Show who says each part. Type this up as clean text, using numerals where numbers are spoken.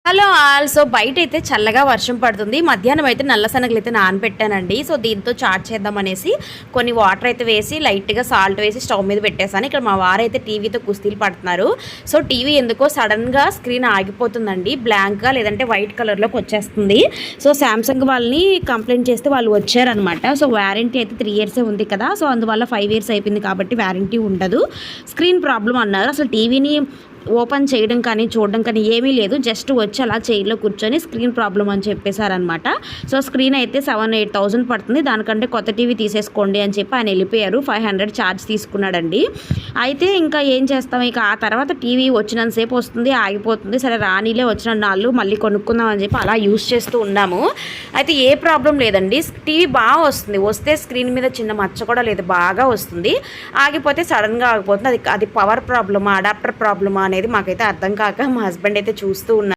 Speaker 1: Hello all. So బయట అయితే చల్లగా వర్షం పడుతుంది. మధ్యాహ్నం అయితే నల్ల శనగలు అయితే నానబెట్టానండి. సో దీంతో చాట్ చేద్దామనేసి కొన్ని వాటర్ అయితే వేసి లైట్గా సాల్ట్ వేసి స్టవ్ మీద పెట్టేశాను. ఇక్కడ మా వారైతే టీవీతో కుస్తీలు పడుతున్నారు. సో టీవీ ఎందుకో సడన్గా స్క్రీన్ ఆగిపోతుందండి, బ్లాంక్గా లేదంటే వైట్ కలర్లోకి వచ్చేస్తుంది. సో శాంసంగ్ వాళ్ళని కంప్లైంట్ చేస్తే వాళ్ళు వచ్చారనమాట. సో వారంటీ అయితే 3 years ఉంది కదా, సో అందువల్ల 5 years అయిపోయింది కాబట్టి వారంటీ ఉండదు, స్క్రీన్ ప్రాబ్లం అన్నారు. అసలు టీవీని ఓపెన్ చేయడం కానీ చూడడం కానీ ఏమీ లేదు, జస్ట్ వచ్చి అలా చైర్లో కూర్చొని స్క్రీన్ ప్రాబ్లం అని చెప్పేశారనమాట. సో స్క్రీన్ అయితే 7-8,000 పడుతుంది, దానికంటే కొత్త టీవీ తీసేసుకోండి అని చెప్పి ఆయన వెళ్ళిపోయారు. 500 ఛార్జ్ తీసుకున్నాడండి. అయితే ఇంకా ఏం చేస్తాం, ఇక ఆ తర్వాత టీవీ వచ్చినంతసేపు వస్తుంది, ఆగిపోతుంది. సరే రానీలే, వచ్చిన నాళ్ళు మళ్ళీ కొనుక్కుందాం అని చెప్పి అలా యూస్ చేస్తూ ఉన్నాము. అయితే ఏ ప్రాబ్లం లేదండి, టీవీ బాగా వస్తుంది, వస్తే స్క్రీన్ మీద చిన్న మచ్చ కూడా లేదు, బాగా వస్తుంది. ఆగిపోతే సడన్గా ఆగిపోతుంది. అది పవర్ ప్రాబ్లమా, అడాప్టర్ ప్రాబ్లమా అనేది మాకైతే అర్థం కాక మా హస్బెండ్ అయితే చూస్తూ ఉన్నారు.